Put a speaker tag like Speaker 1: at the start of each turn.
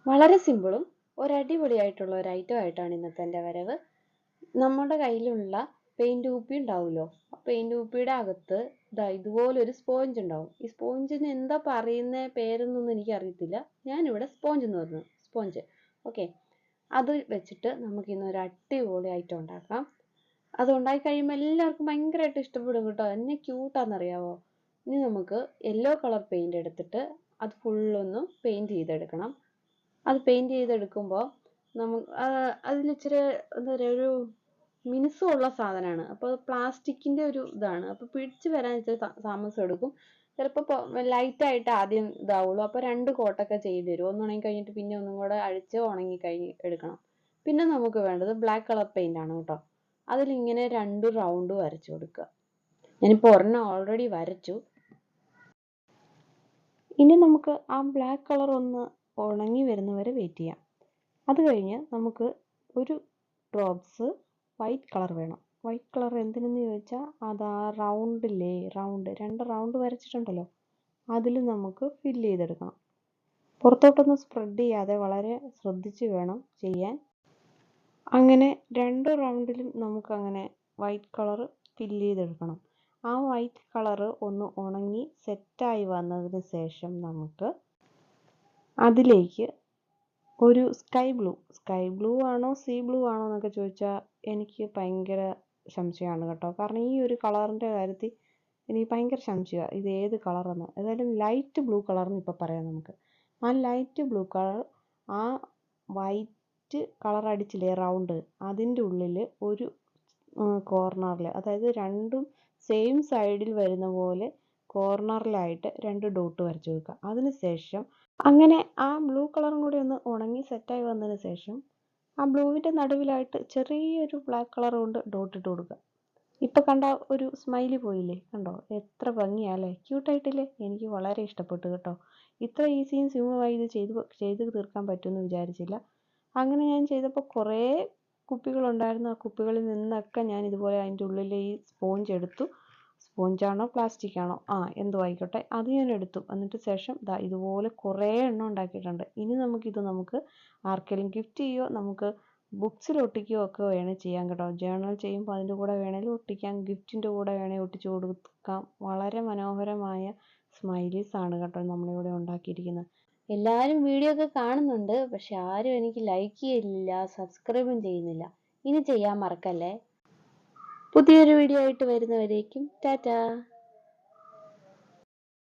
Speaker 1: വളരെ സിമ്പിളും ഒരടിപൊളിയായിട്ടുള്ള ഒരു ഐറ്റം ആയിട്ടാണ് ഇന്നത്തെ എൻ്റെ വരവ്. നമ്മുടെ കയ്യിലുള്ള പെയിൻറ് കുപ്പി ഉണ്ടാവുമല്ലോ, ആ പെയിൻറ് കുപ്പിയുടെ അകത്ത് ഇതുപോലൊരു സ്പോഞ്ച് ഉണ്ടാവും. ഈ സ്പോഞ്ചിന് എന്താ പറയുന്ന പേരെന്നൊന്നും എനിക്കറിയത്തില്ല. ഞാനിവിടെ സ്പോഞ്ച് എന്ന് പറഞ്ഞു, സ്പോഞ്ച്. ഓക്കെ, അത് വെച്ചിട്ട് നമുക്ക് ഇന്നൊരു അടിപൊളി ഐറ്റം ഉണ്ടാക്കാം. അത് ഉണ്ടാക്കി കഴിയുമ്പോൾ എല്ലാവർക്കും ഭയങ്കരമായിട്ട് ഇഷ്ടപ്പെടും കേട്ടോ. എന്നെ ക്യൂട്ടാണെന്നറിയാവോ. ഇനി നമുക്ക് യെല്ലോ കളർ പെയിൻറ് എടുത്തിട്ട് അത് ഫുള്ളൊന്ന് പെയിൻറ് ചെയ്തെടുക്കണം. അത് പെയിൻറ് ചെയ്തെടുക്കുമ്പോൾ അതിലിച്ചിരി എന്താ പറയുക, ഒരു മിനുസമുള്ള സാധനമാണ്. അപ്പോൾ പ്ലാസ്റ്റിക്കിൻ്റെ ഒരു ഇതാണ്. അപ്പോൾ പിടിച്ച് വരാൻ ഇച്ചിരി താമസം എടുക്കും. ചിലപ്പോൾ ലൈറ്റായിട്ട് ആദ്യം ഇതാവുള്ളൂ. അപ്പോൾ 2 കോട്ടൊക്കെ ചെയ്ത് തരും. ഒന്ന് ഉണങ്ങി കഴിഞ്ഞിട്ട് പിന്നെ ഒന്നും കൂടെ അഴിച്ച് ഉണങ്ങി കഴിഞ്ഞ് എടുക്കണം. പിന്നെ നമുക്ക് വേണ്ടത് ബ്ലാക്ക് കളർ പെയിൻ്റ് ആണ് കേട്ടോ. അതിലിങ്ങനെ 2 റൗണ്ട് വരച്ചു കൊടുക്കുക. ഞാനിപ്പോൾ ഒരെണ്ണം ഓൾറെഡി വരച്ചു. ഇനി നമുക്ക് ആ ബ്ലാക്ക് കളർ ഒന്ന് ഉണങ്ങി വരുന്നവരെ വെയിറ്റ് ചെയ്യാം. അത് കഴിഞ്ഞ് നമുക്ക് ഒരു ഡ്രോപ്സ് വൈറ്റ് കളർ വേണം. വൈറ്റ് കളർ എന്തിനെന്ന് ചോദിച്ചാൽ അത് ആ റൗണ്ടില്ലേ, 2 റൗണ്ട് വരച്ചിട്ടുണ്ടല്ലോ, അതിൽ നമുക്ക് ഫില്ല് ചെയ്തെടുക്കണം. പുറത്തോട്ടൊന്നും സ്പ്രെഡ് ചെയ്യാതെ വളരെ ശ്രദ്ധിച്ച് വേണം ചെയ്യാൻ. അങ്ങനെ 2 റൗണ്ടിലും നമുക്കങ്ങനെ വൈറ്റ് കളർ ഫില്ല് ചെയ്തെടുക്കണം. ആ വൈറ്റ് കളർ ഒന്ന് ഉണങ്ങി സെറ്റായി വന്നതിന് ശേഷം നമുക്ക് അതിലേക്ക് ഒരു സ്കൈ ബ്ലൂ ആണോ സീ ബ്ലൂ ആണോ എന്നൊക്കെ ചോദിച്ചാൽ എനിക്ക് ഭയങ്കര സംശയമാണ് കേട്ടോ. കാരണം ഈ ഒരു കളറിൻ്റെ കാര്യത്തിൽ എനിക്ക് ഭയങ്കര സംശയമാണ്, ഇത് ഏത് കളറെന്ന്. ഏതായാലും ലൈറ്റ് ബ്ലൂ കളറെന്ന് ഇപ്പോൾ പറയാം നമുക്ക്. ആ ലൈറ്റ് ബ്ലൂ കളർ ആ വൈറ്റ് കളർ അടിച്ചില്ലേ റൗണ്ട്, അതിൻ്റെ ഉള്ളിൽ ഒരു കോർണറിൽ, അതായത് രണ്ടും സെയിം സൈഡിൽ വരുന്ന പോലെ കോർണറിലായിട്ട് 2 ഡോട്ട് വരച്ചു കൊടുക്കുക. അതിനുശേഷം അങ്ങനെ ആ ബ്ലൂ കളറും കൂടി ഒന്ന് ഉണങ്ങി സെറ്റായി വന്നതിന് ശേഷം ആ ബ്ലൂവിൻ്റെ നടുവിലായിട്ട് ചെറിയൊരു ബ്ലാക്ക് കളർ കൊണ്ട് ഡോട്ട് ഇട്ട് കൊടുക്കുക. ഇപ്പം കണ്ട ഒരു സ്മൈലി പോയില്ലേ, കണ്ടോ? എത്ര ഭംഗിയാല്ലേ, ക്യൂട്ടായിട്ടില്ലേ? എനിക്ക് വളരെ ഇഷ്ടപ്പെട്ടു കേട്ടോ. ഇത്ര ഈസിയും സിമ്പിളുമായി ഇത് ചെയ്ത് തീർക്കാൻ പറ്റുമെന്ന് വിചാരിച്ചില്ല. അങ്ങനെ ഞാൻ ചെയ്തപ്പോൾ കുറേ കുപ്പികളുണ്ടായിരുന്നു. ആ കുപ്പികളിൽ നിന്നൊക്കെ ഞാൻ ഇതുപോലെ അതിൻ്റെ ഉള്ളിൽ ഈ സ്പോഞ്ച് എടുത്തു. സ്പോഞ്ചാണോ പ്ലാസ്റ്റിക് ആണോ എന്തോ ആയിക്കോട്ടെ, അത് ഞാൻ എടുത്തു. എന്നിട്ട് ശേഷം ഇതുപോലെ കുറേ എണ്ണം ഉണ്ടാക്കിയിട്ടുണ്ട്. ഇനി നമുക്ക് ആർക്കെങ്കിലും ഗിഫ്റ്റ് ചെയ്യുകയോ നമുക്ക് ബുക്സിൽ ഒട്ടിക്കുകയോ ഒക്കെ വേണേൽ ചെയ്യാം കേട്ടോ. ജേർണൽ ചെയ്യുമ്പോൾ അതിൻ്റെ കൂടെ വേണേലും ഒട്ടിക്കാം, ഗിഫ്റ്റിൻ്റെ കൂടെ വേണേൽ ഒട്ടിച്ച് കൊടുക്കാം. വളരെ മനോഹരമായ സ്മൈലീസ് ആണ് കേട്ടോ നമ്മളിവിടെ ഉണ്ടാക്കിയിരിക്കുന്നത്. എല്ലാവരും വീഡിയോ ഒക്കെ കാണുന്നുണ്ട്, പക്ഷെ ആരും എനിക്ക് ലൈക്ക് ചെയ്യില്ല, സബ്സ്ക്രൈബും ചെയ്യുന്നില്ല. ഇനി ചെയ്യാൻ മറക്കല്ലേ. പുതിയൊരു വീഡിയോ ആയിട്ട് വരുന്നവരേക്കും ടാറ്റാ.